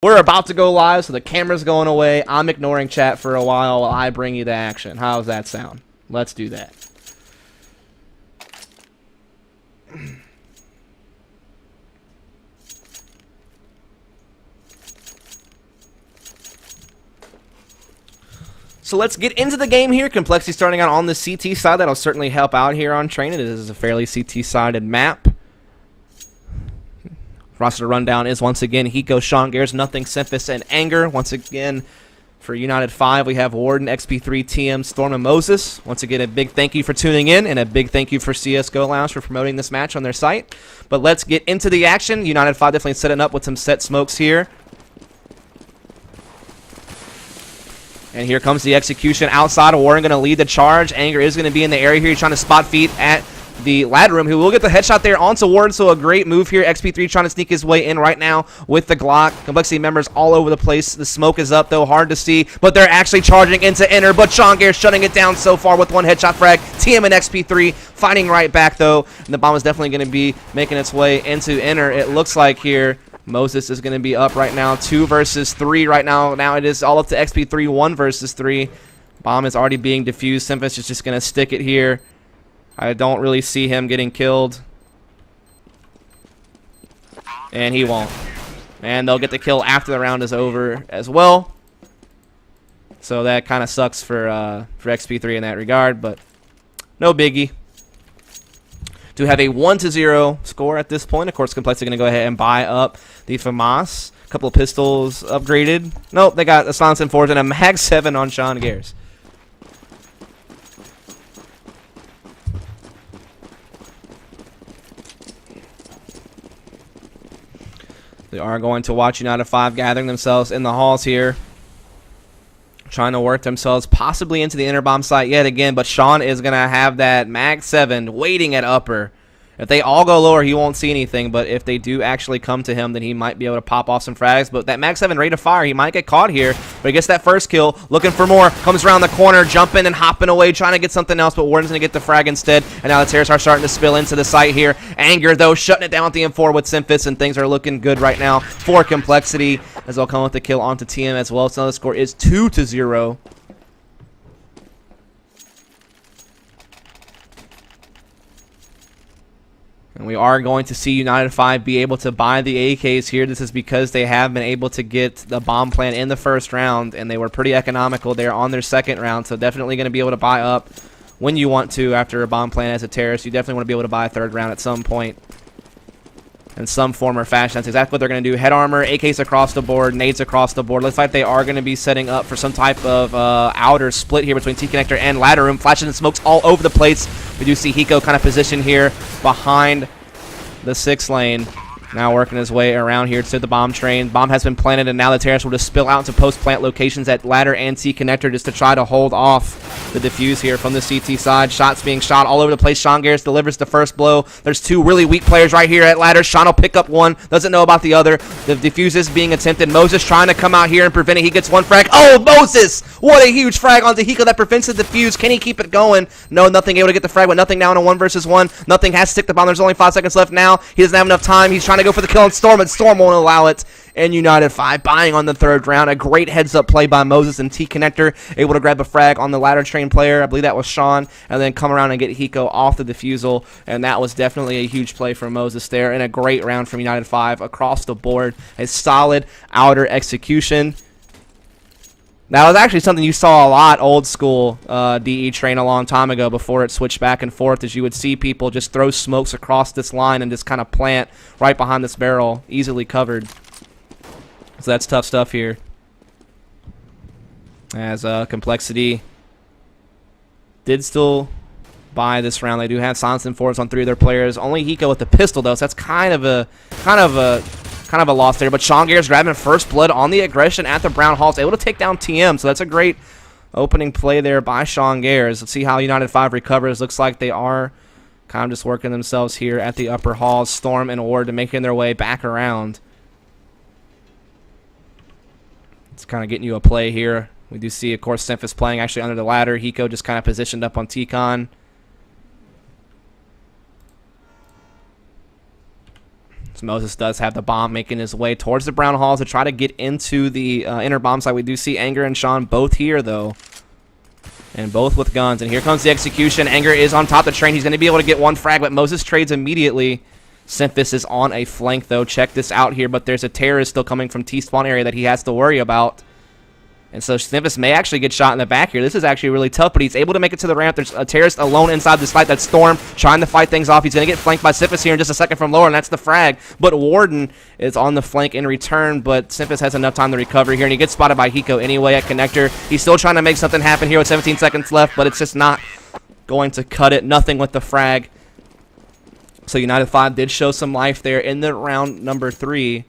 We're about to go live, so the camera's going away. I'm ignoring chat for a while I bring you the action. How does that sound? Let's do that. So let's get into the game here. compLexity starting out on the CT side. That'll certainly help out here on training. This is a fairly CT-sided map. Roster rundown is once again Hiko, Sean Gares, Nothing, Simphis, and Anger. Once again, for United5, we have Warden, XP3, TM, Storm, and Moses. Once again, a big thank you for tuning in, and a big thank you for CSGO Lounge for promoting this match on their site. But let's get into the action. United5 definitely setting up with some set smokes here. And here comes the execution outside. Warren going to lead the charge. Anger is going to be in the area here. He's trying to spot feed at the ladder room, who will get the headshot there onto Warden, so a great move here. XP3 trying to sneak his way in right now with the Glock. compLexity members all over the place. The smoke is up, though, hard to see, but they're actually charging into Inner, but Sean Gare shutting it down so far with one headshot frag. TM and XP3 fighting right back, though, and the bomb is definitely going to be making its way into Inner. It looks like here Moses is going to be up right now, 2 versus 3 right now. Now it is all up to XP3, 1 versus 3. Bomb is already being defused. Simphis is just going to stick it here. I don't really see him getting killed. And he won't. And they'll get the kill after the round is over as well. So that kind of sucks for XP3 in that regard, but no biggie. To have a 1-0 score at this point. Of course, compLexity going to go ahead and buy up the FAMAS. A couple of pistols upgraded. Nope, they got a Silence and Forge and a Mag 7 on Sean Gares. They are going to watch United5 gathering themselves in the halls here, trying to work themselves possibly into the inner bomb site yet again, but Sean is going to have that Mag 7 waiting at upper. If they all go lower, he won't see anything, but if they do actually come to him, then he might be able to pop off some frags. But that Mag 7 rate of fire, he might get caught here, but he gets that first kill, looking for more, comes around the corner, jumping and hopping away, trying to get something else, but Warden's going to get the frag instead, and now the tears are starting to spill into the site here. Anger, though, shutting it down with the M4 with Simphis, and things are looking good right now for compLexity, as they'll come with the kill onto TM as well. So now the score is 2-0. And we are going to see United5 be able to buy the AKs here. This is because they have been able to get the bomb plant in the first round, and they were pretty economical there on their second round. So definitely going to be able to buy up when you want to after a bomb plant as a terrorist. You definitely want to be able to buy a third round at some point in some form or fashion. That's exactly what they're going to do. Head armor, AKs across the board, nades across the board. Looks like they are going to be setting up for some type of outer split here between T-Connector and ladder room. Flashes and smokes all over the place. We do see Hiko kind of positioned here behind the 6 lane. Now working his way around here to the bomb train. Bomb has been planted, and now the terrorists will just spill out into post-plant locations at ladder and T-Connector just to try to hold off the defuse here from the CT side. Shots being shot all over the place. Sean Gares delivers the first blow. There's 2 really weak players right here at ladder. Sean will pick up one. Doesn't know about the other. The defuse is being attempted. Moses trying to come out here and prevent it. He gets one frag. Oh, Moses! What a huge frag onto Hiko that prevents the defuse. Can he keep it going? No, Nothing able to get the frag, but Nothing now in a 1 versus 1. Nothing has to stick the bomb. There's only 5 seconds left now. He doesn't have enough time. He's trying to go for the kill on Storm, and Storm won't allow it. And United5 buying on the third round. A great heads-up play by Moses and T-Connector, able to grab a frag on the ladder train player. I believe that was Sean, and then come around and get Hiko off the defusal. And that was definitely a huge play from Moses there, and a great round from United5 across the board. A solid outer execution. That was actually something you saw a lot old school DE train a long time ago before it switched back and forth, as you would see people just throw smokes across this line and just kind of plant right behind this barrel, easily covered. So that's tough stuff here. As compLexity did still buy this round. They do have Silence and Force on 3 of their players. Only Hiko with the pistol, though, so that's kind of a loss there. But Sean Gares grabbing first blood on the aggression at the Brown Halls, able to take down TM. So that's a great opening play there by Sean Gares. Let's see how United5 recovers. Looks like they are kind of just working themselves here at the upper halls. Storm and Ward to making their way back around. It's kind of getting you a play here. We do see, of course, Simphis playing actually under the ladder. Hiko just kind of positioned up on T-Con. So Moses does have the bomb, making his way towards the brown halls to try to get into the inner bomb site. We do see Anger and Sean both here, though, and both with guns. And here comes the execution. Anger is on top of the train. He's going to be able to get one frag, but Moses trades immediately. Simphis is on a flank, though. Check this out here, but there's a terrorist still coming from T-spawn area that he has to worry about. And so Simphis may actually get shot in the back here. This is actually really tough, but he's able to make it to the ramp. There's a terrorist alone inside this fight. That's Storm trying to fight things off. He's going to get flanked by Simphis here in just a second from lower, and that's the frag. But Warden is on the flank in return, but Simphis has enough time to recover here, and he gets spotted by Hiko anyway at connector. He's still trying to make something happen here with 17 seconds left, but it's just not going to cut it. Nothing with the frag. So United5 did show some life there in the round number 3,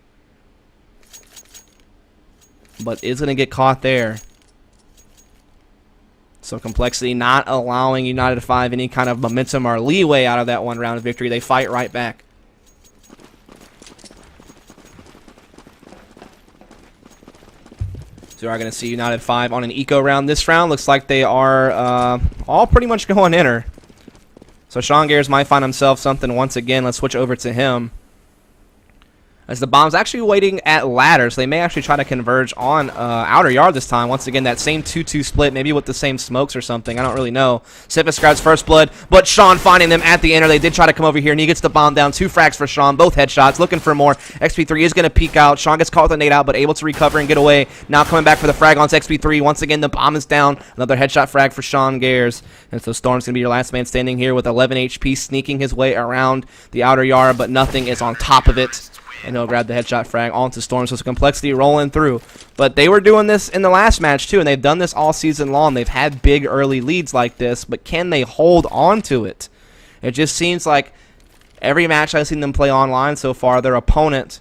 but is going to get caught there. So compLexity not allowing United5 any kind of momentum or leeway out of that one round of victory. They fight right back. So we are going to see United5 on an eco round this round. Looks like they are all pretty much going inner. So Sean Gares might find himself something once again. Let's switch over to him, as the bomb's actually waiting at ladder, so they may actually try to converge on outer yard this time. Once again, that same 2-2 split, maybe with the same smokes or something. I don't really know. Simphis grabs first blood, but Sean finding them at the inner. They did try to come over here, and he gets the bomb down. 2 frags for Sean, both headshots, looking for more. XP3 is going to peek out. Sean gets caught with a nade out, but able to recover and get away. Now coming back for the frag onto XP3. Once again, the bomb is down. Another headshot frag for Sean Gares. And so Storm's going to be your last man standing here with 11 HP, sneaking his way around the outer yard, but nothing is on top of it. And he'll grab the headshot frag onto Storm. So it's compLexity rolling through. But they were doing this in the last match too, and they've done this all season long. They've had big early leads like this, but can they hold on to it? It just seems like every match I've seen them play online so far, their opponent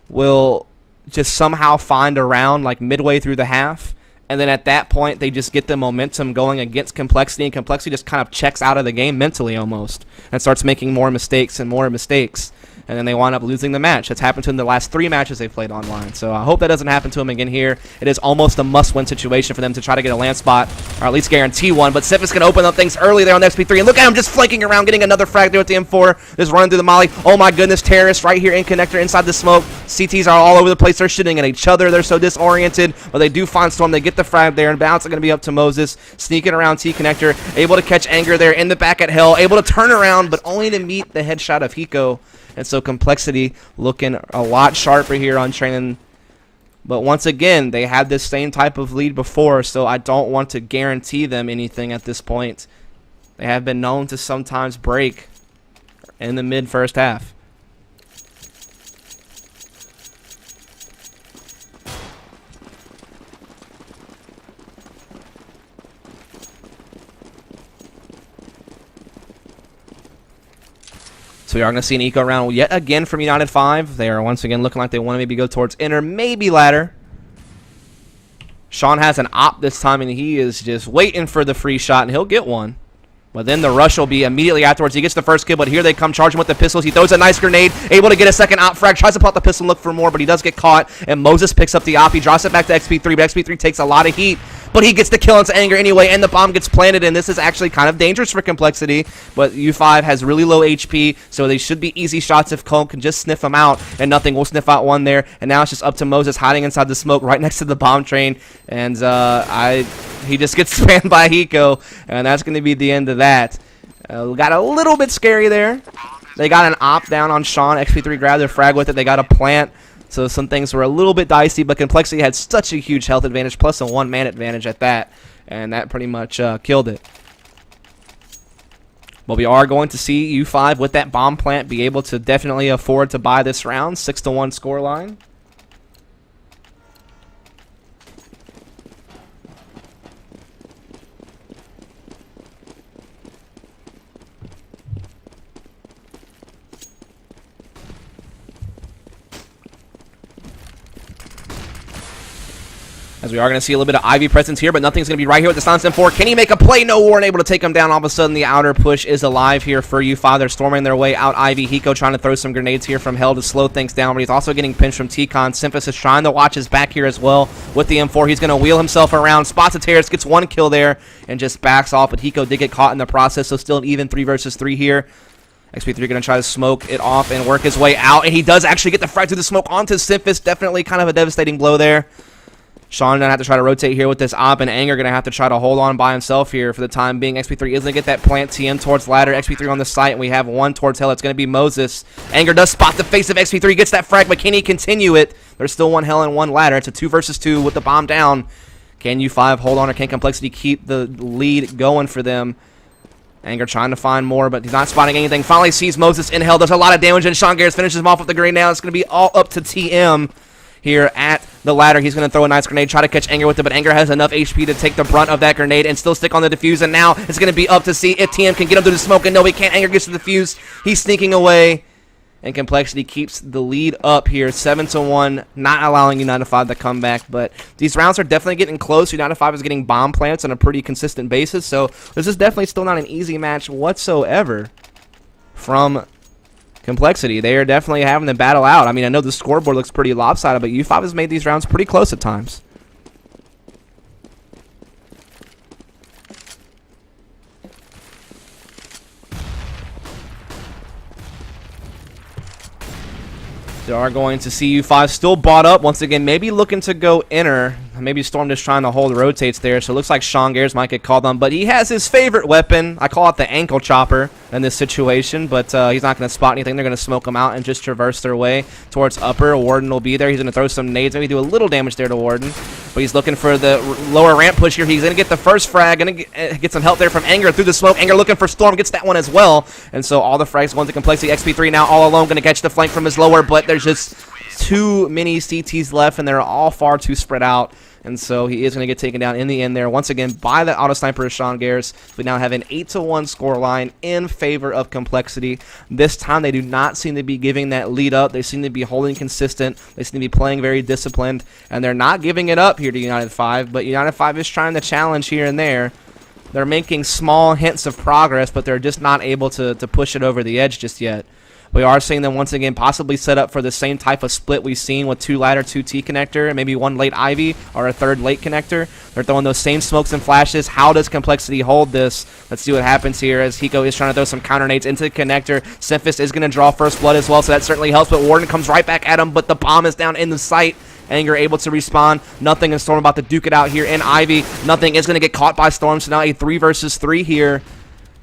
will just somehow find a round like midway through the half, and then at that point they just get the momentum going against compLexity, and compLexity just kind of checks out of the game mentally almost and starts making more mistakes and more mistakes. And then they wind up losing the match. That's happened to them in the last 3 matches they've played online. So I hope that doesn't happen to them again here. It is almost a must-win situation for them to try to get a land spot, or at least guarantee one. But Simphis can open up things early there on the XP3. And look at him just flanking around, getting another frag there with the M4. Just running through the molly. Oh my goodness, terrorists right here in connector inside the smoke. CTs are all over the place. They're shooting at each other. They're so disoriented. But they do find Storm. They get the frag there. And bounce is going to be up to Moses. Sneaking around T connector. Able to catch Anger there in the back at Hell. Able to turn around, but only to meet the headshot of Hiko. And so compLexity looking a lot sharper here on training. But once again, they had this same type of lead before, so I don't want to guarantee them anything at this point. They have been known to sometimes break in the mid-first half. So we are going to see an eco round yet again from United5. They are once again looking like they want to maybe go towards inner, maybe ladder. Sean has an op this time, and he is just waiting for the free shot, and he'll get one. But then the rush will be immediately afterwards. He gets the first kill, but here they come charging with the pistols. He throws a nice grenade, able to get a second op frag. Tries to pop the pistol and look for more, but he does get caught. And Moses picks up the op. He drops it back to XP3, but XP3 takes a lot of heat. But he gets the kill into Anger anyway, and the bomb gets planted, and this is actually kind of dangerous for compLexity. But U5 has really low HP, so they should be easy shots if Cole can just sniff them out, and nothing will sniff out one there. And now it's just up to Moses hiding inside the smoke right next to the bomb train, and he just gets spammed by Hiko, and that's going to be the end of that. Got a little bit scary there. They got an op down on Sean. XP3 grabbed their frag with it. They got a plant. So some things were a little bit dicey, but compLexity had such a huge health advantage, plus a 1-man advantage at that, and that pretty much killed it. But we are going to see U5 with that bomb plant be able to definitely afford to buy this round. 6-1 scoreline. As we are going to see a little bit of Ivy presence here, but nothing's going to be right here with the silence M4. Can he make a play? No, Warren able to take him down. All of a sudden, the outer push is alive here for U5. They're storming their way out Ivy. Hiko trying to throw some grenades here from Hell to slow things down, but he's also getting pinched from T-Con. Simphis is trying to watch his back here as well with the M4. He's going to wheel himself around, spots a terrorist, gets 1 kill there, and just backs off, but Hiko did get caught in the process, so still an even 3 versus 3 here. XP3 going to try to smoke it off and work his way out, and he does actually get the frag through the smoke onto Simphis. Definitely kind of a devastating blow there. Sean going to have to try to rotate here with this op, and Anger going to have to try to hold on by himself here for the time being. XP3 is going to get that plant TM towards ladder. XP3 on the site, and we have one towards hell. It's going to be Moses. Anger does spot the face of XP3, gets that frag, but can he continue it? There's still one hell and one ladder. It's a 2 versus 2 with the bomb down. Can U5 hold on, or can compLexity keep the lead going for them? Anger trying to find more, but he's not spotting anything. Finally sees Moses in hell. Does a lot of damage, and Sean Garris finishes him off with the grenade. Now it's going to be all up to TM here at the ladder. He's going to throw a nice grenade, try to catch Anger with it, but Anger has enough HP to take the brunt of that grenade and still stick on the defuse, and now it's going to be up to see if TM can get him through the smoke, and no, he can't. Anger gets to the defuse. He's sneaking away, and compLexity keeps the lead up here, 7-1, not allowing United5 to come back, but these rounds are definitely getting close. United5 is getting bomb plants on a pretty consistent basis, so this is definitely still not an easy match whatsoever from compLexity. They are definitely having to battle out. I mean, I know the scoreboard looks pretty lopsided, but U5 has made these rounds pretty close at times. They are going to see U5 still bought up once again, maybe looking to go inner. Maybe Storm just trying to hold rotates there, so it looks like Sean Garris might get called on, but he has his favorite weapon. I call it the ankle chopper in this situation, but he's not going to spot anything. They're going to smoke him out and just traverse their way towards upper. Warden will be there. He's going to throw some nades, maybe do a little damage there to Warden, but he's looking for the lower ramp push here. He's going to get the first frag, going to get some help there from Anger through the smoke. Anger looking for Storm, gets that one as well, and so all the frags going to compLexity. XP3 now all alone, going to catch the flank from his lower, but there's just too many CTs left, and they're all far too spread out. And so he is going to get taken down in the end there once again by the auto sniper of Sean Garris. We now have an 8-1 scoreline in favor of compLexity. This time they do not seem to be giving that lead up. They seem to be holding consistent. They seem to be playing very disciplined, and they're not giving it up here to United5. But United5 is trying to challenge here and there. They're making small hints of progress, but they're just not able to push it over the edge just yet. We are seeing them once again possibly set up for the same type of split we've seen with 2 ladder, 2 T connector, and maybe 1 late Ivy or a 3rd late connector. They're throwing those same smokes and flashes. How does compLexity hold this? Let's see what happens here as Hiko is trying to throw some counter nades into the connector. Simphis is going to draw first blood as well, so that certainly helps, but Warden comes right back at him, but the bomb is down in the sight. Anger able to respawn. Nothing, and Storm about to duke it out here in Ivy. Nothing is going to get caught by Storm, so now a 3 versus 3 here.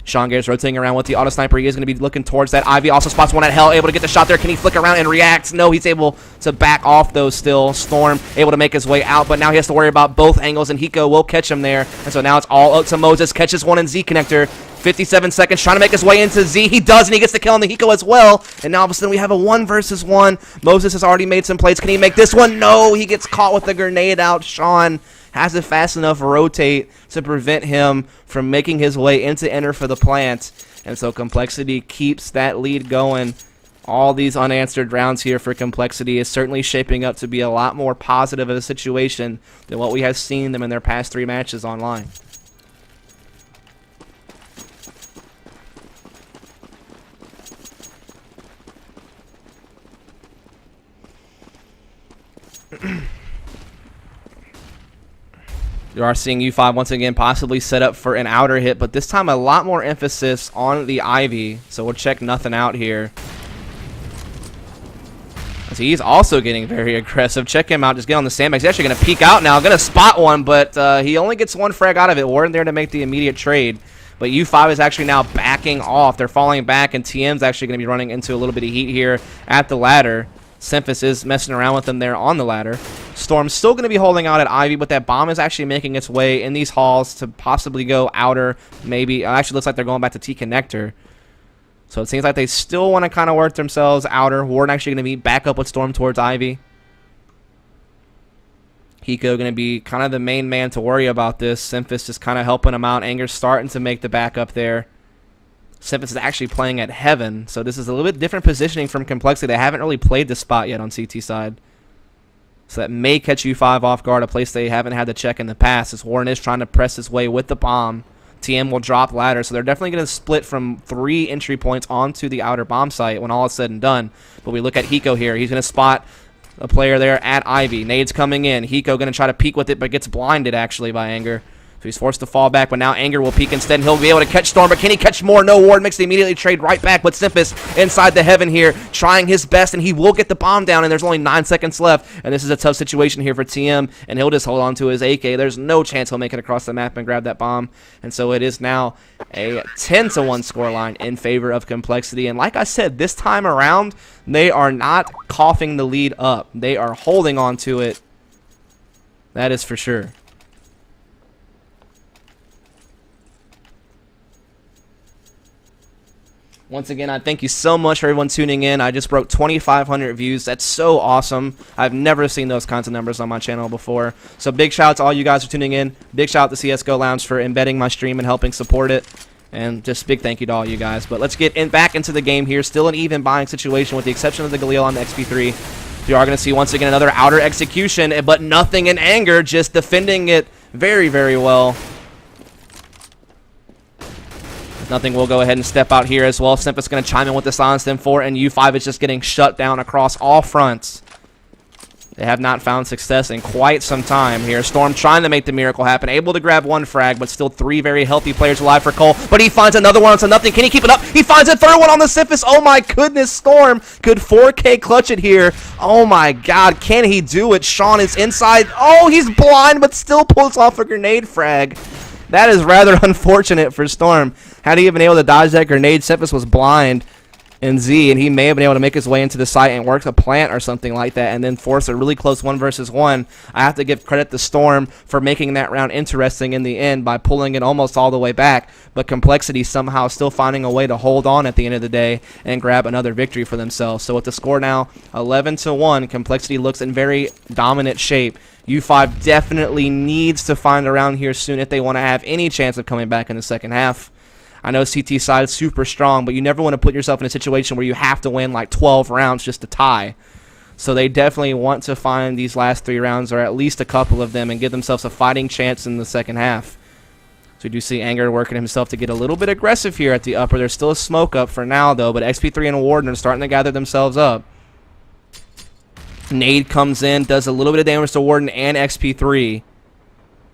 Sean Garris rotating around with the auto sniper. He is going to be looking towards that Ivy. Also spots one at hell. Able to get the shot there. Can he flick around and react? No, he's able to back off though still. Storm able to make his way out, but now he has to worry about both angles, and Hiko will catch him there. And so now it's all up to Moses. Catches one in Z connector. 57 seconds, trying to make his way into Z. He does, and he gets the kill on the Hiko as well. And now all of a sudden we have a 1 versus 1. Moses has already made some plays. Can he make this one? No, he gets caught with the grenade out. Sean has it fast enough rotate to prevent him from making his way into enter for the plant. And so compLexity keeps that lead going. All these unanswered rounds here for compLexity is certainly shaping up to be a lot more positive of a situation than what we have seen them in their past 3 matches online. You are seeing U5 once again possibly set up for an outer hit, but this time a lot more emphasis on the Ivy. So we'll check nothing out here. So he's also getting very aggressive. Check him out. Just get on the sandbags. He's actually going to peek out now. Going to spot one, but he only gets 1 frag out of it. Warden there to make the immediate trade. But U5 is actually now backing off. They're falling back, and TM's actually going to be running into a little bit of heat here at the ladder. Simphis is messing around with them there on the ladder. Storm's still going to be holding out at Ivy, but that bomb is actually making its way in these halls to possibly go outer. Maybe. It actually looks like they're going back to T connector. So it seems like they still want to kind of work themselves outer. Warden actually going to be back up with Storm towards Ivy. Hiko going to be kind of the main man to worry about this. Simphis just kind of helping him out. Anger's starting to make the backup there. Simphis is actually playing at Heaven, so this is a little bit different positioning from compLexity. They haven't really played this spot yet on CT side. So that may catch U5 off guard, a place they haven't had to check in the past, as Warren is trying to press his way with the bomb. TM will drop ladder, so they're definitely going to split from 3 entry points onto the outer bomb site when all is said and done. But we look at Hiko here. He's going to spot a player there at Ivy. Nades coming in. Hiko going to try to peek with it, but gets blinded actually by Anger. So he's forced to fall back, but now Anger will peek instead, and he'll be able to catch Storm, but can he catch more? No, Ward makes the immediately trade right back, but Simpus inside the heaven here, trying his best, and he will get the bomb down, and there's only 9 seconds left, and this is a tough situation here for TM, and he'll just hold on to his AK. There's no chance he'll make it across the map and grab that bomb, and so it is now a 10-1 scoreline in favor of compLexity, and like I said, this time around, they are not coughing the lead up. They are holding on to it. That is for sure. Once again, I thank you so much for everyone tuning in. I just broke 2,500 views. That's so awesome. I've never seen those kinds of numbers on my channel before. So big shout out to all you guys for tuning in. Big shout out to CSGO Lounge for embedding my stream and helping support it. And just big thank you to all you guys. But let's get back into the game here. Still an even buying situation with the exception of the Galil on the XP3. You are going to see once again another outer execution, but nothing in Anger, just defending it very, very well. Nothing will go ahead and step out here as well. Simpus going to chime in with the silence M4, and U5 is just getting shut down across all fronts. They have not found success in quite some time here. Storm trying to make the miracle happen. Able to grab one frag, but still 3 very healthy players alive for Cole. But he finds another one on nothing. Can he keep it up? He finds a third one on the Simpus. Oh my goodness, Storm could 4K clutch it here. Oh my god, can he do it? Sean is inside. Oh, he's blind, but still pulls off a grenade frag. That is rather unfortunate for Storm. Had he been able to dodge that grenade, Simpus was blind in Z, and he may have been able to make his way into the site and work a plant or something like that, and then force a really close 1 versus 1. I have to give credit to Storm for making that round interesting in the end by pulling it almost all the way back, but compLexity somehow still finding a way to hold on at the end of the day and grab another victory for themselves. So with the score now 11-1, compLexity looks in very dominant shape. U5 definitely needs to find a round here soon if they want to have any chance of coming back in the second half. I know CT side is super strong, but you never want to put yourself in a situation where you have to win like 12 rounds just to tie. So they definitely want to find these last 3 rounds, or at least a couple of them, and give themselves a fighting chance in the second half. So we do see Anger working himself to get a little bit aggressive here at the upper. There's still a smoke up for now, though, but XP3 and Warden are starting to gather themselves up. Nade comes in, does a little bit of damage to Warden and XP3.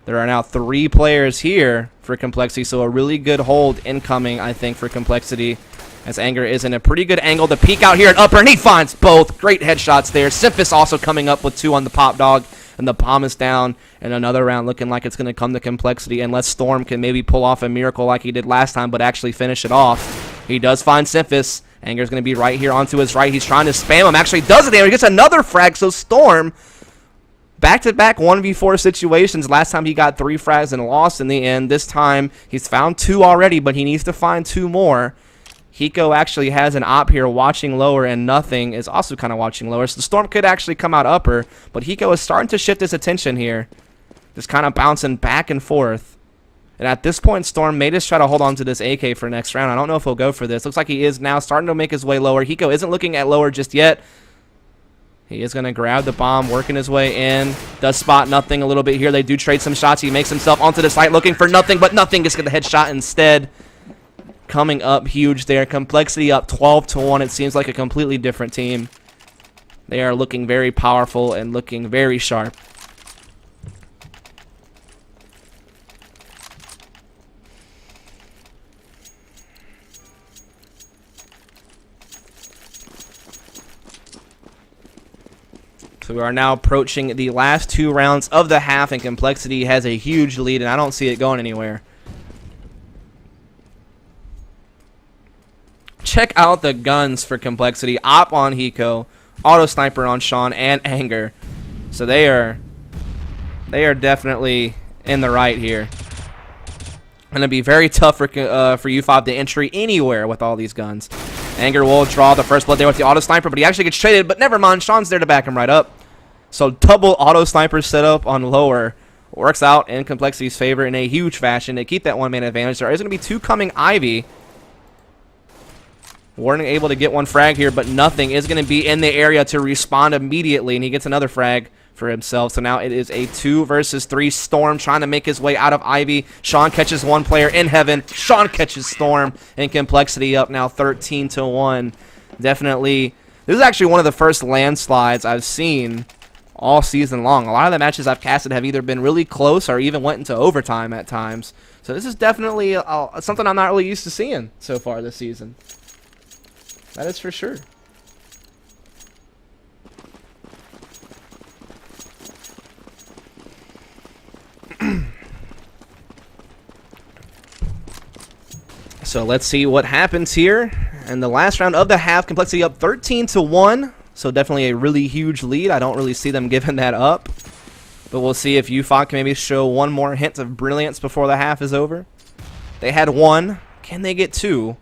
There are now 3 players here for compLexity, so a really good hold incoming, I think, for compLexity, as Anger is in a pretty good angle to peek out here at upper, and he finds both. Great headshots there. Simpus also coming up with 2 on the pop dog, and the bomb is down, and another round looking like it's going to come to compLexity, unless Storm can maybe pull off a miracle like he did last time, but actually finish it off. He does find Simpus. Anger's going to be right here onto his right. He's trying to spam him. Actually does it there. He gets another frag, so Storm, back-to-back 1v4 situations. Last time he got 3 frags and lost in the end. This time he's found 2 already, but he needs to find 2 more. Hiko actually has an op here watching lower, and Nothing is also kind of watching lower. So the Storm could actually come out upper, but Hiko is starting to shift his attention here. Just kind of bouncing back and forth. And at this point, Storm may just try to hold on to this AK for next round. I don't know if he'll go for this. Looks like he is now starting to make his way lower. Hiko isn't looking at lower just yet. He is going to grab the bomb, working his way in. Does spot Nothing a little bit here. They do trade some shots. He makes himself onto the site looking for Nothing, but Nothing gets the headshot instead. Coming up huge there. compLexity up 12-1. It seems like a completely different team. They are looking very powerful and looking very sharp. So we are now approaching the last 2 rounds of the half, and compLexity has a huge lead, and I don't see it going anywhere. Check out the guns for compLexity. Op on Hiko, auto sniper on Sean, and Anger. So they are definitely in the right here. Going to be very tough for U5 to entry anywhere with all these guns. Anger will draw the first blood there with the auto sniper, but he actually gets traded. But never mind, Sean's there to back him right up. So double auto sniper setup on lower works out in compLexity's favor in a huge fashion. They keep that 1-man advantage. There is going to be 2 coming Ivy. Warden able to get 1 frag here, but Nothing is going to be in the area to respond immediately, and he gets another frag for himself. So now it is a 2 versus 3. Storm trying to make his way out of Ivy. Sean catches 1 player in heaven. Sean catches Storm, and compLexity up now 13-1. Definitely, this is actually one of the first landslides I've seen all season long. A lot of the matches I've casted have either been really close or even went into overtime at times. So this is definitely something I'm not really used to seeing so far this season. That is for sure. So let's see what happens here. And the last round of the half, compLexity up 13-1. So definitely a really huge lead. I don't really see them giving that up. But we'll see if UFOC can maybe show one more hint of brilliance before the half is over. They had one. Can they get two?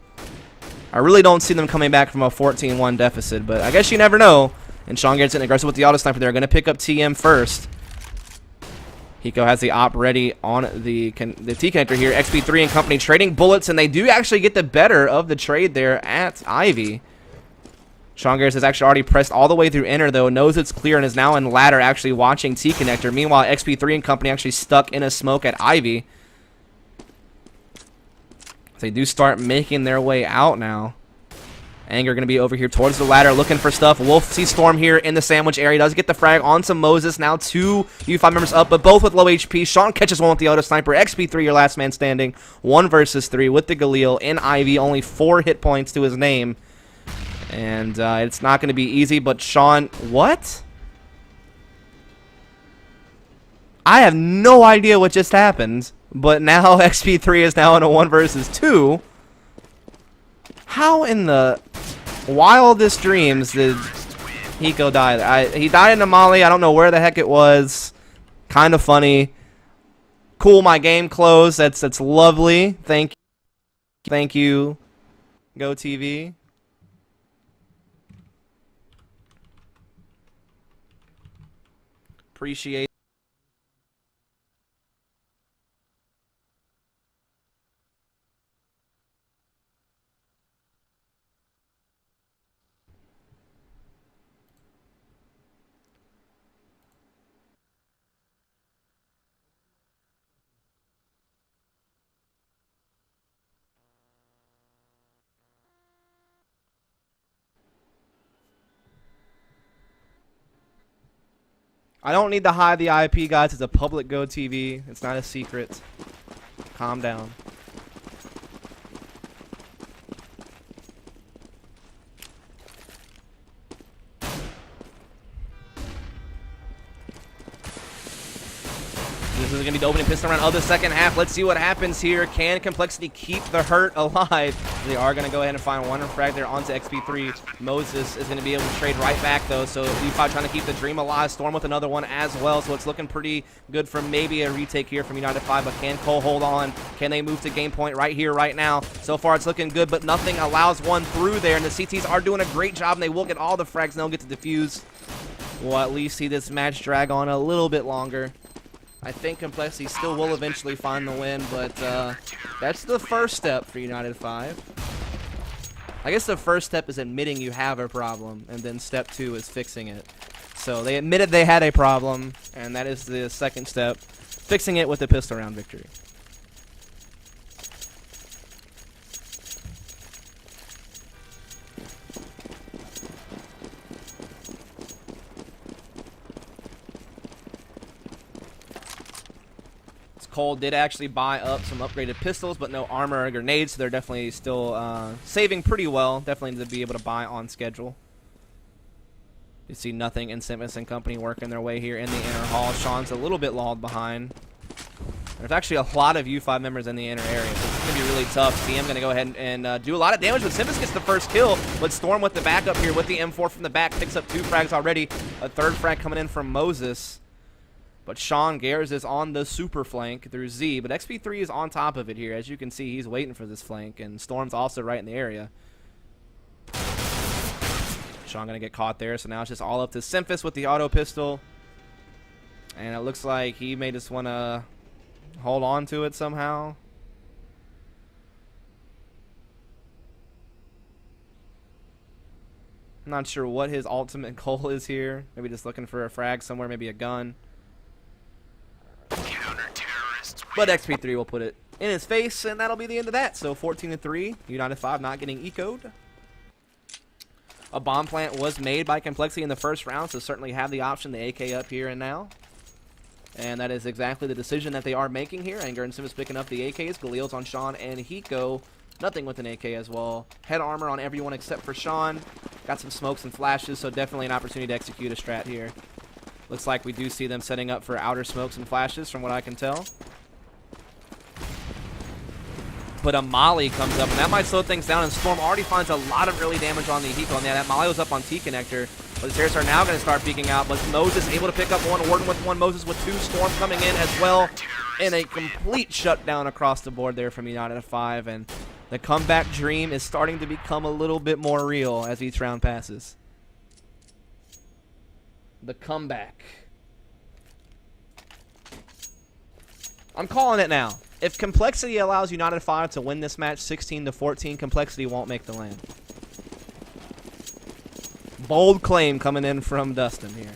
I really don't see them coming back from a 14-1 deficit, but I guess you never know. And Sean Garrett's getting aggressive with the auto sniper. They're going to pick up TM first. Hiko has the op ready on the T-connector here. XP3 and company trading bullets, and they do actually get the better of the trade there at Ivy. Sean Garrett has actually already pressed all the way through inner, though, knows it's clear, and is now in ladder actually watching T-connector. Meanwhile, XP3 and company actually stuck in a smoke at Ivy. They do start making their way out now. Anger going to be over here towards the ladder looking for stuff. Wolf sees Storm here in the sandwich area. Does get the frag onto Moses. Now 2 U5 members up, but both with low HP. Sean catches one with the auto sniper. XP3, your last man standing. 1 versus 3 with the Galil in Ivy. Only 4 hit points to his name. And it's not going to be easy, but Sean... What? I have no idea what just happened, but now XP3 is now in a 1 versus 2. How in the wildest dreams did Hiko die? He died in a molly. I don't know where the heck it was. Kind of funny. Cool, my game closed. That's lovely. Thank you. Go TV. Appreciate. I don't need to hide the IP, guys. It's a public Go TV. It's not a secret. Calm down. This is going to be the opening piston round of the second half. Let's see what happens here. Can compLexity keep the hurt alive? They are going to go ahead and find one frag there onto XP3. Moses is going to be able to trade right back, though. So U5 trying to keep the dream alive. Storm with another one as well. So it's looking pretty good for maybe a retake here from United5. But can Cole hold on? Can they move to game point right here, right now? So far it's looking good, but nothing allows one through there. And the CTs are doing a great job, and they will get all the frags, and they'll get to defuse. We'll at least see this match drag on a little bit longer. I think compLexity still will eventually find the win, but that's the first step for United5. I guess the first step is admitting you have a problem, and then step 2 is fixing it. So they admitted they had a problem, and that is the second step, fixing it with a pistol round victory. Cole did actually buy up some upgraded pistols, but no armor or grenades, so they're definitely still saving pretty well. Definitely to be able to buy on schedule. You see nothing in Simmons and company working their way here in the inner hall. Sean's a little bit lulled behind. There's actually a lot of U5 members in the inner area, so it's going to be really tough. CM going to go ahead and do a lot of damage, but Simmons gets the first kill. But Storm with the backup here with the M4 from the back, picks up 2 frags already. A 3rd frag coming in from Moses. But Sean Garrett is on the super flank through Z, but XP3 is on top of it here. As you can see, he's waiting for this flank, and Storm's also right in the area. Sean going to get caught there, so now it's just all up to Simphis with the auto pistol. And it looks like he may just want to hold on to it somehow. I'm not sure what his ultimate goal is here. Maybe just looking for a frag somewhere, maybe a gun. But XP3 will put it in his face, and that'll be the end of that. So 14-3, United5 not getting eco'd. A bomb plant was made by compLexity in the first round, so certainly have the option, the AK up here and now. And that is exactly the decision that they are making here. Anger and Simmons picking up the AKs. Galil's on Sean and Hiko. Nothing with an AK as well. Head armor on everyone except for Sean. Got some smokes and flashes, so definitely an opportunity to execute a strat here. Looks like we do see them setting up for outer smokes and flashes from what I can tell. But a molly comes up, and that might slow things down, and Storm already finds a lot of early damage on the Hiko. And yeah, that molly was up on T-connector. But the Terrorists are now going to start peeking out. But Moses able to pick up one, Warden with one, Moses with two, Storm coming in as well. And a complete shutdown across the board there from United5. And the comeback dream is starting to become a little bit more real as each round passes. The comeback. I'm calling it now. If compLexity allows United5 to win this match 16-14, compLexity won't make the lane. Bold claim coming in from Dustin here.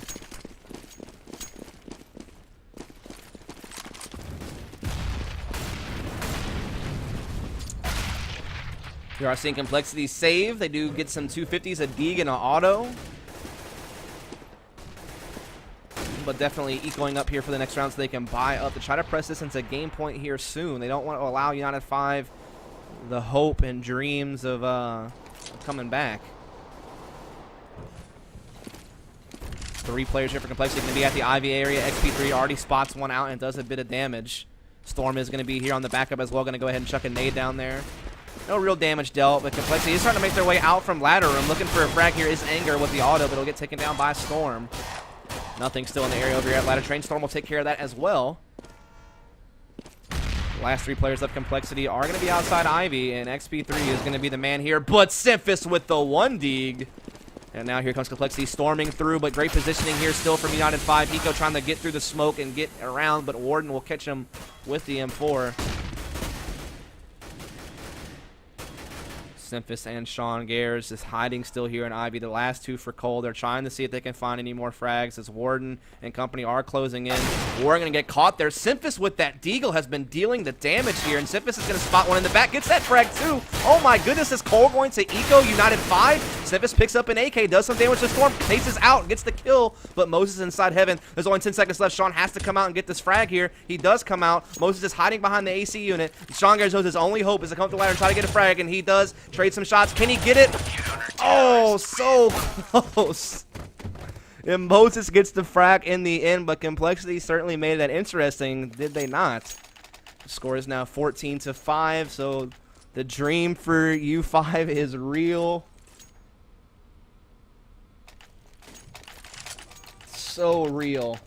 We are seeing compLexity save. They do get some 250s, a Deeg, and an auto. But definitely ecoing up here for the next round so they can buy up to try to press this into game point here soon. They don't want to allow United5 the hope and dreams of coming back. 3 players here for compLexity going to be at the Ivy area. XP3 already spots one out and does a bit of damage. Storm is going to be here on the backup as well. Going to go ahead and chuck a nade down there. No real damage dealt, but compLexity is starting to make their way out from ladder room. Looking for a frag here is Anger with the auto, but it'll get taken down by Storm. Nothing still in the area over here at ladder train. Storm will take care of that as well. The last 3 players of compLexity are going to be outside Ivy, and XP3 is going to be the man here. But Simphis with the 1 Deeg. And now here comes compLexity storming through, but great positioning here still from United5. Hiko trying to get through the smoke and get around, but Warden will catch him with the M4. Simphis and Sean Gares is hiding still here in Ivy. The last 2 for Cole. They're trying to see if they can find any more frags as Warden and company are closing in. Warden going to get caught there. Simphis with that Deagle has been dealing the damage here, and Simphis is going to spot one in the back. Gets that frag too. Oh my goodness, is Cole going to eco United5? Simphis picks up an AK, does some damage to Storm. Paces out, gets the kill, but Moses inside heaven. There's only 10 seconds left. Sean has to come out and get this frag here. He does come out. Moses is hiding behind the AC unit. Sean Gares knows his only hope is to come to the ladder and try to get a frag, and he does. Trade some shots. Can he get it? Oh, so close. And Moses gets the frag in the end, but compLexity certainly made that interesting, did they not? The score is now 14-5, so the dream for U5 is real. So real.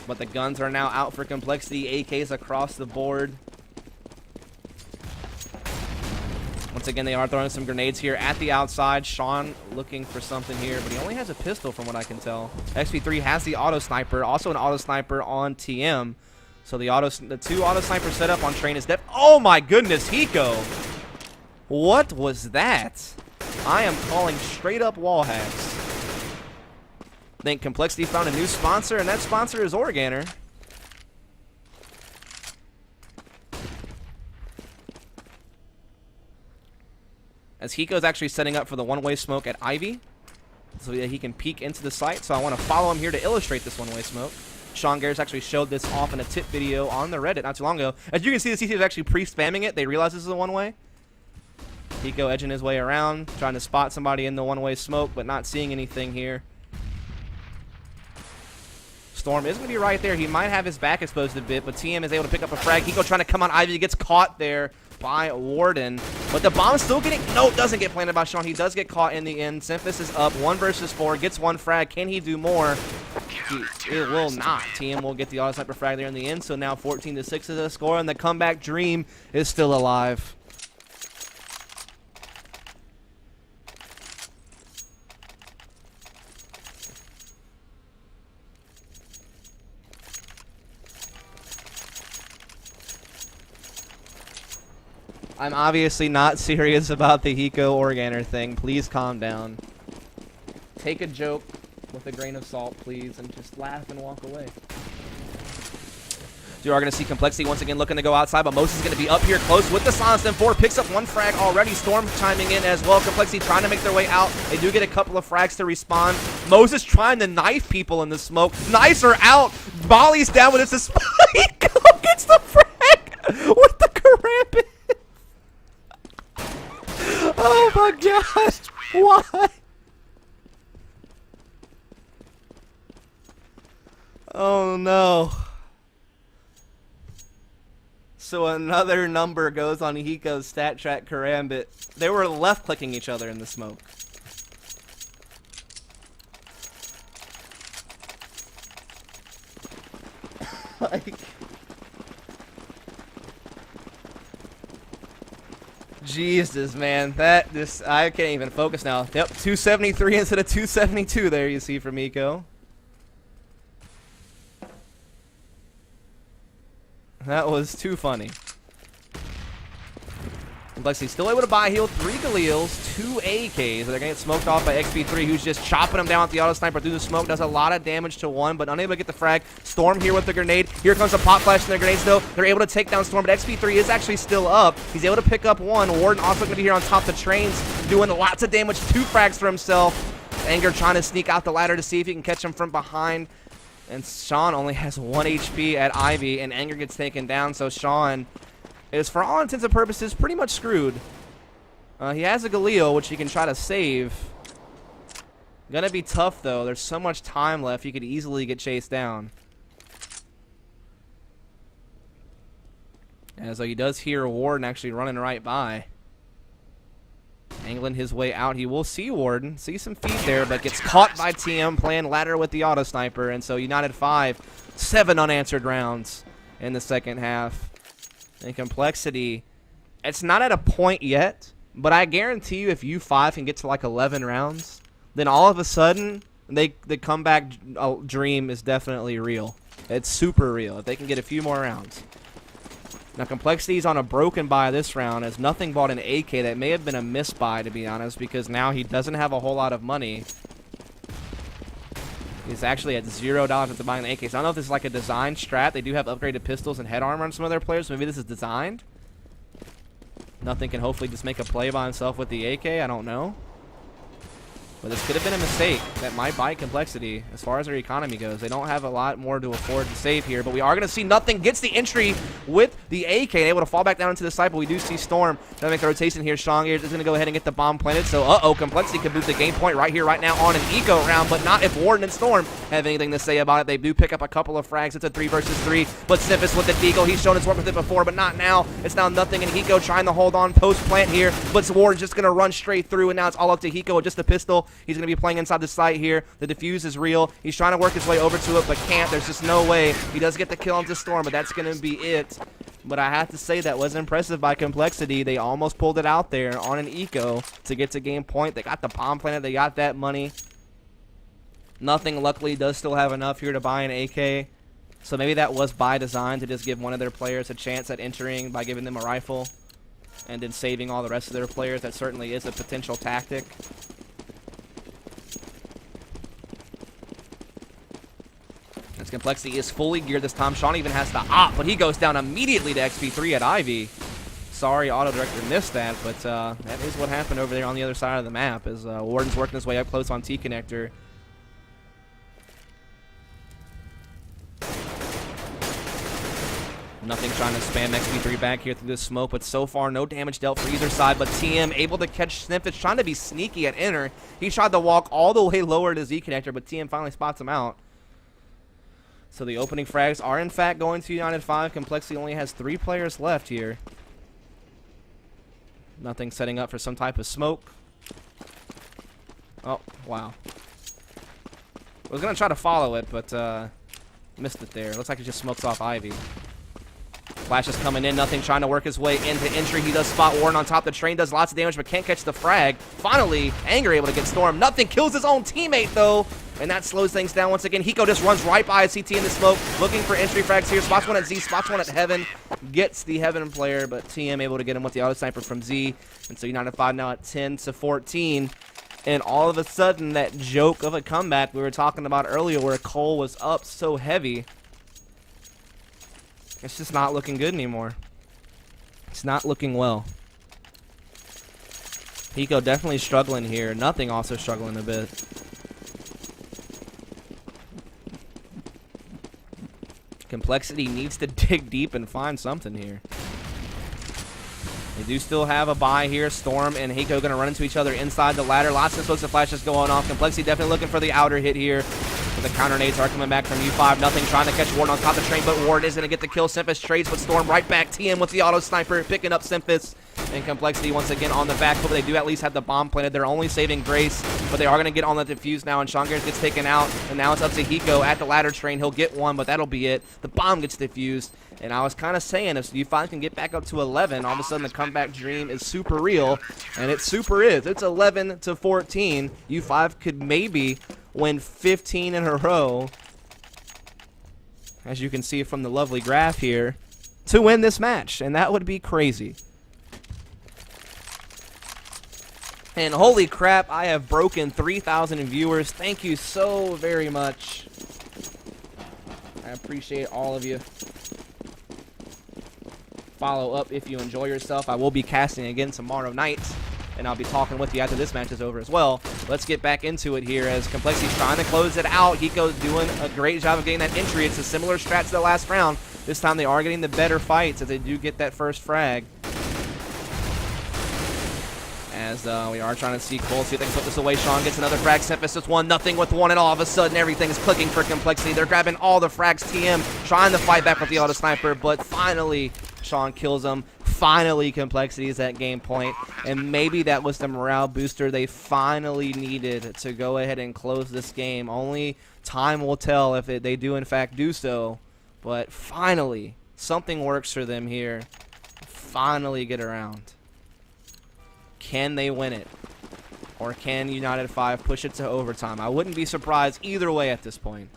But the guns are now out for compLexity. AKs across the board. Once again, they are throwing some grenades here at the outside. Sean looking for something here, but he only has a pistol from what I can tell. XP3 has the auto sniper, also an auto sniper on TM. So the 2 auto snipers set up on train is dead. Oh my goodness, Hiko! What was that? I am calling straight up wall hacks. I think compLexity found a new sponsor, and that sponsor is Organer. As Hiko is actually setting up for the one-way smoke at Ivy, so that he can peek into the site. So I want to follow him here to illustrate this one-way smoke. Sean Gares actually showed this off in a tip video on the Reddit not too long ago. As you can see, the CC is actually pre-spamming it. They realize this is a one-way. Hiko edging his way around, trying to spot somebody in the one-way smoke, but not seeing anything here. Storm is going to be right there. He might have his back exposed a bit, but TM is able to pick up a frag. Hiko trying to come on Ivy. He gets caught there by Warden. But the bomb is still getting... No, doesn't get planted by Sean. He does get caught in the end. Simphis is up 1 versus 4. Gets 1 frag. Can he do more? It will not. TM will get the auto sniper frag there in the end. So now 14-6 is the score, and the comeback dream is still alive. I'm obviously not serious about the Hiko Organer thing. Please calm down. Take a joke with a grain of salt, please, and just laugh and walk away. So you are going to see compLexity once again looking to go outside, but Moses is going to be up here close with the silence. Then 4 picks up 1 frag already. Storm chiming in as well. compLexity trying to make their way out. They do get a couple of frags to respawn. Moses trying to knife people in the smoke. Knives are out. Molly's down, but it's a Hiko gets the frag with the karambit. Oh my gosh. Why? Oh no. So another number goes on Hiko's stat track karambit. They were left clicking each other in the smoke. Like, Jesus, man, I can't even focus now. Yep, 273 instead of 272 there you see from Hiko. That was too funny. compLexity still able to buy heal 3 Galils, 2 AKs. They're going to get smoked off by XP3, who's just chopping them down with the auto sniper through the smoke. Does a lot of damage to 1, but unable to get the frag. Storm here with the grenade. Here comes a pop flash in their grenades, though. They're able to take down Storm, but XP3 is actually still up. He's able to pick up 1. Warden also going to be here on top. The trains doing lots of damage. 2 frags for himself. Anger trying to sneak out the ladder to see if he can catch him from behind. And Sean only has 1 HP at Ivy, and Anger gets taken down, so Sean is, for all intents and purposes, pretty much screwed. He has a Galil, which he can try to save. Gonna be tough, though. There's so much time left. He could easily get chased down. As though he does hear Warden actually running right by. Angling his way out. He will see Warden, see some feet there, but gets caught by TM playing ladder with the auto sniper. And so United5, 7 unanswered rounds in the second half. And compLexity, it's not at a point yet, but I guarantee you if U5 can get to like 11 rounds, then all of a sudden the comeback dream is definitely real. It's super real if they can get a few more rounds. Now, compLexity is on a broken buy this round, as nothing bought an AK. That may have been a misbuy, to be honest, because now he doesn't have a whole lot of money. He's actually at $0 after buying the AK. So I don't know if this is like a design strat. They do have upgraded pistols and head armor on some of their players. So maybe this is designed. Nothing can hopefully just make a play by himself with the AK. I don't know. But this could have been a mistake that might bite compLexity as far as their economy goes. They don't have a lot more to afford to save here, but we are going to see nothing gets the entry with the AK and able to fall back down into the site, but we do see Storm trying to make the rotation here. Strong Ears is going to go ahead and get the bomb planted, so compLexity could move the game point right here, right now on an eco round, but not if Warden and Storm have anything to say about it. They do pick up a couple of frags. It's a 3 versus 3, but Sniffus with the deagle. He's shown his work with it before, but not now. It's now nothing, and Hiko trying to hold on post-plant here, but Warden's just going to run straight through, and now it's all up to Hiko with just a pistol. He's going to be playing inside the site here. The defuse is real. He's trying to work his way over to it, but can't. There's just no way. He does get the kill onto Storm, but that's going to be it. But I have to say that was impressive by compLexity. They almost pulled it out there on an eco to get to game point. They got the bomb planted. They got that money. Nothing, luckily, does still have enough here to buy an AK. So maybe that was by design to just give one of their players a chance at entering by giving them a rifle and then saving all the rest of their players. That certainly is a potential tactic. As compLexity is fully geared this time. Sean even has to opt, but he goes down immediately to XP3 at Ivy. Sorry, Auto Director missed that, but that is what happened over there on the other side of the map as Warden's working his way up close on T-Connector. Nothing trying to spam XP3 back here through this smoke, but so far no damage dealt for either side. But TM able to catch Sniffus, trying to be sneaky at inner. He tried to walk all the way lower to Z-Connector, but TM finally spots him out. So the opening frags are in fact going to United5. compLexity only has 3 players left here. Nothing setting up for some type of smoke. Oh, wow. I was going to try to follow it, but missed it there. Looks like it just smokes off Ivy. Flash is coming in. Nothing trying to work his way into entry. He does spot Warden on top. The train does lots of damage, but can't catch the frag. Finally, Anger able to get Storm. Nothing kills his own teammate, though. And that slows things down once again. Hiko just runs right by a CT in the smoke, looking for entry frags here. Spots one at Z, spots one at Heaven. Gets the Heaven player, but TM able to get him with the auto sniper from Z. And so United5 now at 10-14. And all of a sudden, that joke of a comeback we were talking about earlier where Cole was up so heavy It's just not looking good anymore. It's not looking well. Hiko definitely struggling here. Nothing also struggling a bit. compLexity needs to dig deep and find something here. They do still have a bye here. Storm and Hiko going to run into each other inside the ladder. Lots of smokes and flashes going off. compLexity definitely looking for the outer hit here. But the counter nades are coming back from U5. Nothing trying to catch Warden on top of the train, but Warden is going to get the kill. Symphyst trades, but Storm right back. TM with the auto sniper, picking up Symphyst. And compLexity once again on the back foot, but they do at least have the bomb planted. They're only saving Grace, but they are going to get on the defuse now, and Sean Garrett gets taken out, and now it's up to Hiko at the ladder train. He'll get one, but that'll be it. The bomb gets defused, and I was kind of saying if U5 can get back up to 11, all of a sudden the comeback dream is super real, and it super is. It's 11-14. U5 could maybe win 15 in a row, as you can see from the lovely graph here, to win this match, and that would be crazy. And holy crap, I have broken 3,000 viewers. Thank you so very much. I appreciate all of you. Follow up if you enjoy yourself. I will be casting again tomorrow night, and I'll be talking with you after this match is over as well. Let's get back into it here as compLexity's trying to close it out. Hiko's doing a great job of getting that entry. It's a similar strat to the last round. This time they are getting the better fights as they do get that first frag. As we are trying to see Cole, see if they can put this away. Sean gets another frag. Symphyst is 1-0 with one, and all of a sudden everything is clicking for compLexity. They're grabbing all the frags. TM trying to fight back with the auto sniper, but finally Sean kills him. Finally compLexity is at game point, and maybe that was the morale booster they finally needed to go ahead and close this game. Only time will tell if they do in fact do so, but finally something works for them here. Finally get around. Can they win it? Or can United5 push it to overtime? I wouldn't be surprised either way at this point.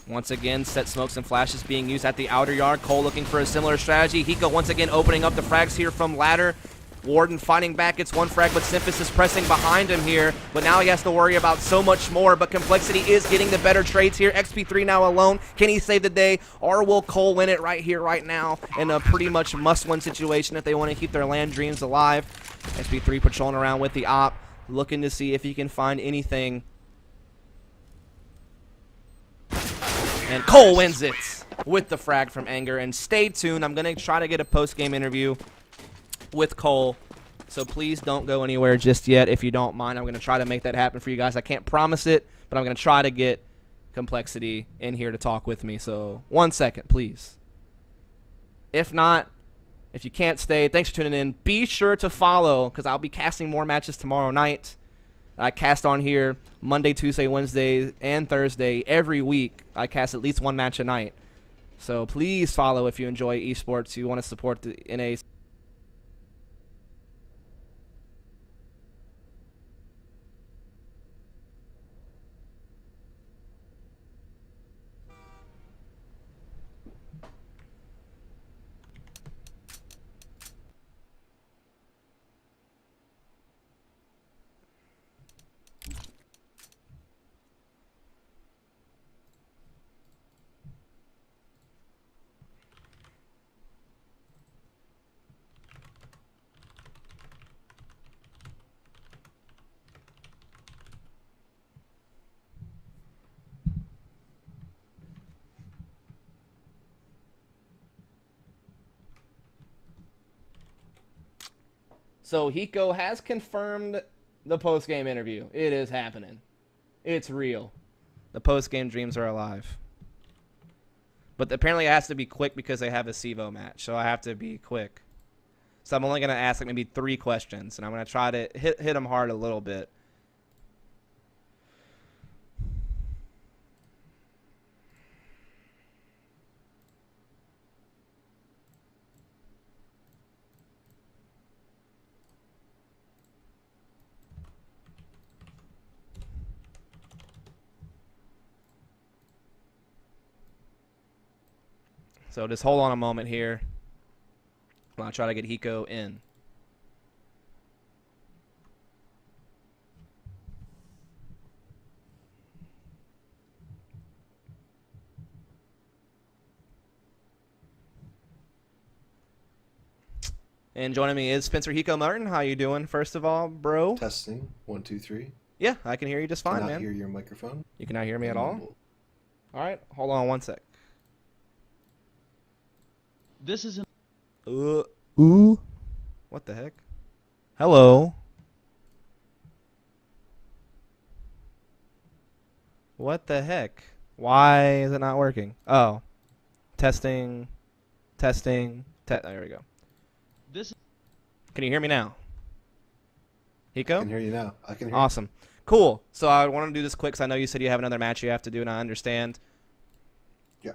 Once again, set smokes and flashes being used at the outer yard. Cole looking for a similar strategy. Hiko once again opening up the frags here from ladder. Warden fighting back, gets one frag, but Symphyst is pressing behind him here. But now he has to worry about so much more. But compLexity is getting the better trades here. XP3 now alone. Can he save the day? Or will Cole win it right here, right now? In a pretty much must-win situation if they want to keep their land dreams alive. XP3 patrolling around with the op, looking to see if he can find anything. And Cole wins it with the frag from Anger. And stay tuned. I'm going to try to get a post-game interview with Cole, so please don't go anywhere just yet if you don't mind. I'm going to try to make that happen for you guys. I can't promise it, but I'm going to try to get compLexity in here to talk with me. So 1 second, please. If not, if you can't stay, thanks for tuning in. Be sure to follow, because I'll be casting more matches tomorrow night. I cast on here Monday, Tuesday, Wednesday, and Thursday every week. I cast at least one match a night. So please follow if you enjoy esports. You want to support the NA. So Hiko has confirmed the post-game interview. It is happening. It's real. The post-game dreams are alive. But apparently it has to be quick because they have a SEVO match, so I have to be quick. So I'm only going to ask like maybe 3 questions, and I'm going to try to hit them hard a little bit. So just hold on a moment here. I'll try to get Hiko in. And joining me is Spencer Hiko Martin. How you doing, first of all, bro? Testing. 1, 2, 3. Yeah, I can hear you just fine, Cannot man. hear your microphone. You cannot hear me at all? Mumble. All right, hold on one sec. This is an Ooh. What the heck? Hello. What the heck? Why is it not working? Oh. Testing. There we go. this Can you hear me now? I Hiko? can hear you now. I can hear Awesome. Cool. So I want to do this quick because I know you said you have another match you have to do, and I understand. you. Yeah.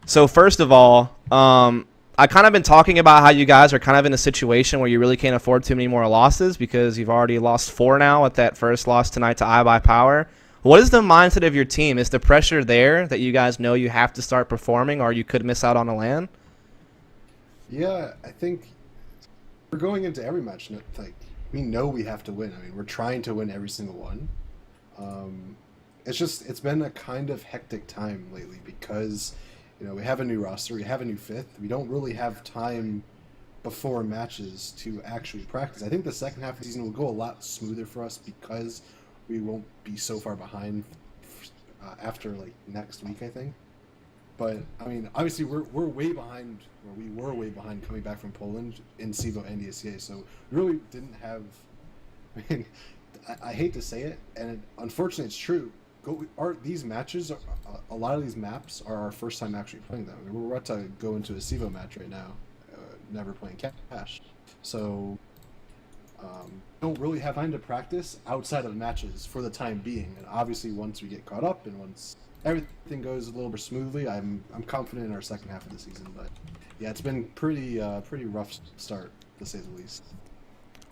So first of all, I kind of been talking about how you guys are kind of in a situation where you really can't afford too many more losses because you've already lost 4 now with that first loss tonight to iBuyPower. What is the mindset of your team? Is the pressure there that you guys know you have to start performing or you could miss out on a LAN? Yeah, I think we're going into every match. Like, we know we have to win. I mean, we're trying to win every single one. It's been a kind of hectic time lately because, we have a new roster, we have a new fifth. We don't really have time before matches to actually practice. I think the second half of the season will go a lot smoother for us because we won't be so far behind after like next week, I think. But I mean, obviously we're way behind, or we were way behind coming back from Poland in CEVO and ESEA. So we really didn't have. I mean, I hate to say it, and unfortunately it's true. These matches, a lot of these maps are our first time actually playing them. We're about to go into a CEVO match right now, never playing Cash. So don't really have time to practice outside of matches for the time being. And obviously once we get caught up and once everything goes a little bit smoothly, I'm confident in our second half of the season. But yeah, it's been pretty rough start, to say the least.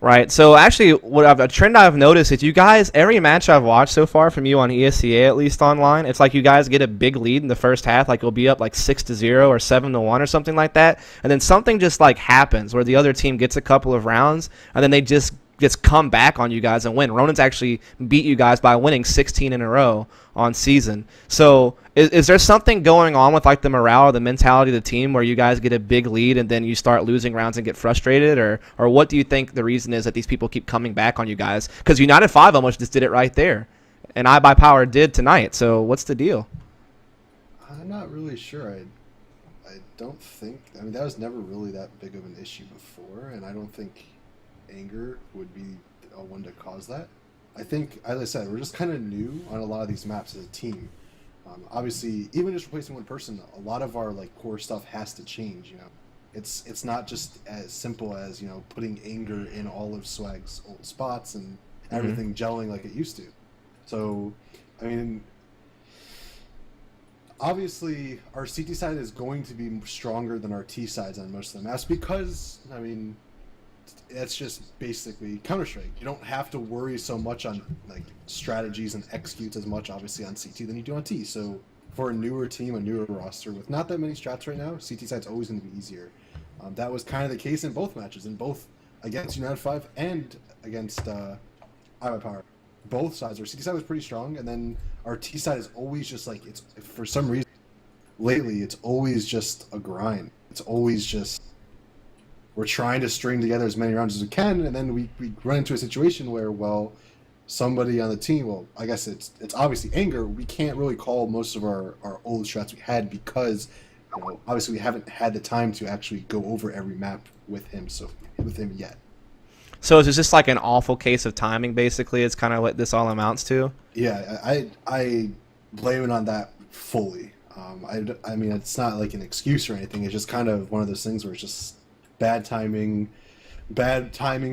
Right. So actually, a trend I've noticed is you guys, every match I've watched so far from you on ESEA, at least online, it's like you guys get a big lead in the first half, like you'll be up like 6-0 or 7-1 or something like that, and then something just like happens where the other team gets a couple of rounds, and then they just come back on you guys and win. Ronan's actually beat you guys by winning 16 in a row on season. So is there something going on with like the morale or the mentality of the team where you guys get a big lead and then you start losing rounds and get frustrated, or what do you think the reason is that these people keep coming back on you guys? Because United5 almost just did it right there, and iBuyPower did tonight. So what's the deal? I'm not really sure. I don't think. I mean, that was never really that big of an issue before, and I don't think anger would be a one to cause that. I think, as I said, we're just kind of new on a lot of these maps as a team. Obviously, even just replacing one person, a lot of our like core stuff has to change. It's not just as simple as putting anger in all of Swag's old spots and everything gelling like it used to. So, I mean, obviously our CT side is going to be stronger than our T sides on most of the maps because, I mean, that's just basically Counter-Strike. You don't have to worry so much on like strategies and executes as much obviously on CT than you do on T. So for a newer team, a newer roster with not that many strats right now, CT side's always going to be easier. That was kind of the case in both matches, in both against United5 and against iBuyPower. Both sides, our CT side was pretty strong, and then our T side is always just like, it's for some reason lately it's always just a grind. It's always just we're trying to string together as many rounds as we can, and then we run into a situation where, well, somebody on the team, well, I guess it's obviously anger. We can't really call most of our old strats we had because, obviously we haven't had the time to actually go over every map with him yet. So is it just like an awful case of timing, basically? It's kind of what this all amounts to? Yeah, I blame it on that fully. I mean, it's not like an excuse or anything. It's just kind of one of those things where it's just bad timing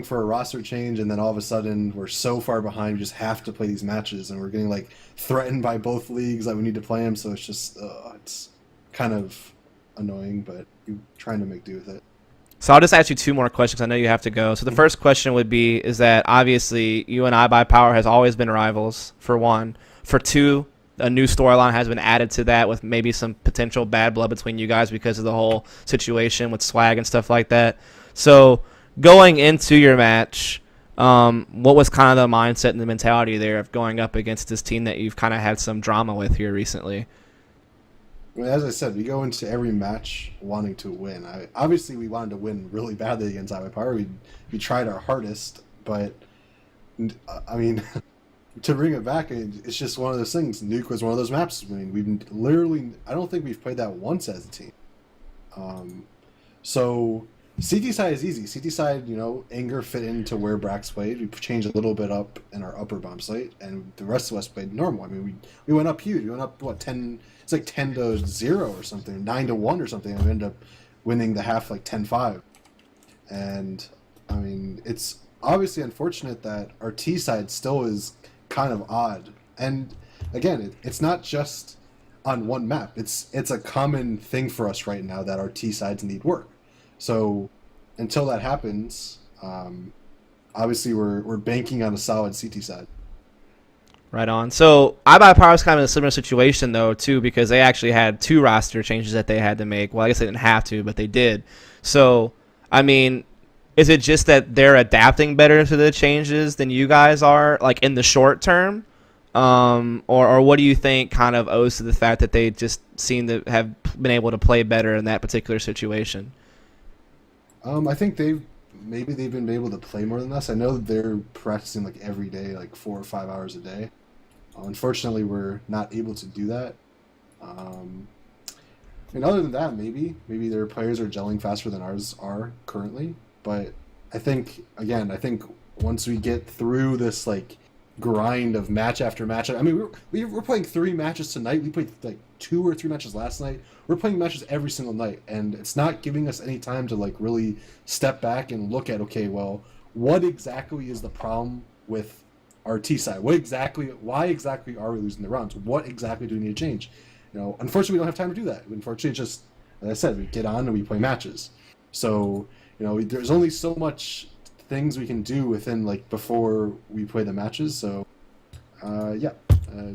for a roster change, and then all of a sudden we're so far behind, we just have to play these matches, and we're getting like threatened by both leagues that we need to play them. So it's just it's kind of annoying, but you're trying to make do with it. So I'll just ask you 2 more questions. I know you have to go. So the first question would be, is that obviously you and iBuyPower has always been rivals, for 1. For 2, a new storyline has been added to that with maybe some potential bad blood between you guys because of the whole situation with Swag and stuff like that. So going into your match, what was kind of the mindset and the mentality there of going up against this team that you've kind of had some drama with here recently? I mean, as I said, we go into every match wanting to win. Obviously, we wanted to win really badly against ESEA. We tried our hardest, but I mean, to bring it back, it's just one of those things. Nuke was one of those maps. I mean, I don't think we've played that once as a team. So CT side is easy. CT side, Anger fit into where Brax played. We changed a little bit up in our upper bomb site, and the rest of us played normal. I mean, we went up huge. We went up, 10? It's like 10-0 or something, 9-1 or something, and we ended up winning the half like 10-5. And, I mean, it's obviously unfortunate that our T side still is kind of odd. And, again, it's not just on one map. It's a common thing for us right now that our T sides need work. So until that happens, obviously we're banking on a solid CT side. Right on. So iBuyPower was kind of in a similar situation though too, because they actually had 2 roster changes that they had to make. Well, I guess they didn't have to, but they did. So I mean, is it just that they're adapting better to the changes than you guys are, like in the short term? Or what do you think kind of owes to the fact that they just seem to have been able to play better in that particular situation? I think they've been able to play more than us. I know they're practicing like every day, like 4 or 5 hours a day. Unfortunately, we're not able to do that. And other than that, maybe their players are gelling faster than ours are currently. But I think once we get through this like grind of match after match, I mean we're playing 3 matches tonight. We played like 2 or 3 matches last night. We're playing matches every single night, and it's not giving us any time to like really step back and look at, okay, well, what exactly is the problem with our T side? Why exactly are we losing the rounds? What exactly do we need to change? Unfortunately, we don't have time to do that. Unfortunately, it's just, as I said, we get on and we play matches. So, there's only so much things we can do within like before we play the matches. So,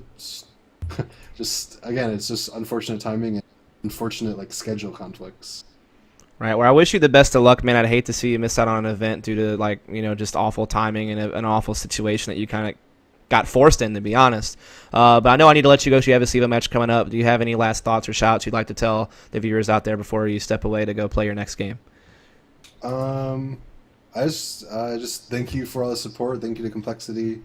it's just unfortunate timing and unfortunate like schedule conflicts. Right. Well, I wish you the best of luck, man. I'd hate to see you miss out on an event due to like just awful timing and an awful situation that you kind of got forced in, to be honest. But I know I need to let you go. So you have a SEVA match coming up. Do you have any last thoughts or shouts you'd like to tell the viewers out there before you step away to go play your next game? I just thank you for all the support. Thank you to compLexity.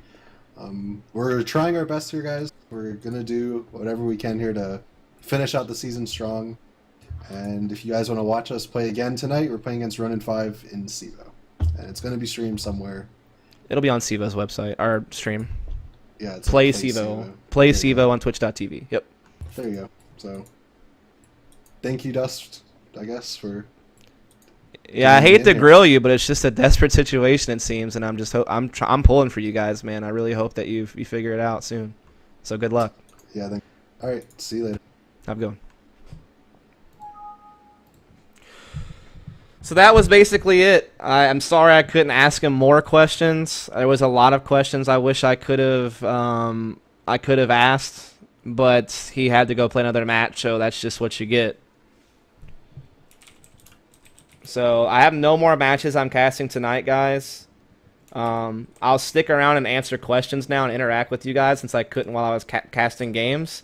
We're trying our best here, guys. We're gonna do whatever we can here to finish out the season strong. And if you guys want to watch us play again tonight, we're playing against United5 in SEVA, and it's gonna be streamed somewhere. It'll be on SEVA's website, our stream. Yeah, it's Play SEVA. Play SEVA on Twitch.tv. Yep. There you go. So, thank you, Dust, I guess, for. Yeah, I hate to grill you, but it's just a desperate situation, it seems, and I'm pulling for you guys, man. I really hope that you figure it out soon. So good luck. Yeah. All right. See you later. Have a good one. So that was basically it. I'm sorry I couldn't ask him more questions. There was a lot of questions I wish I could have asked, but he had to go play another match, so that's just what you get. So I have no more matches I'm casting tonight, guys. I'll stick around and answer questions now and interact with you guys since I couldn't while I was casting games.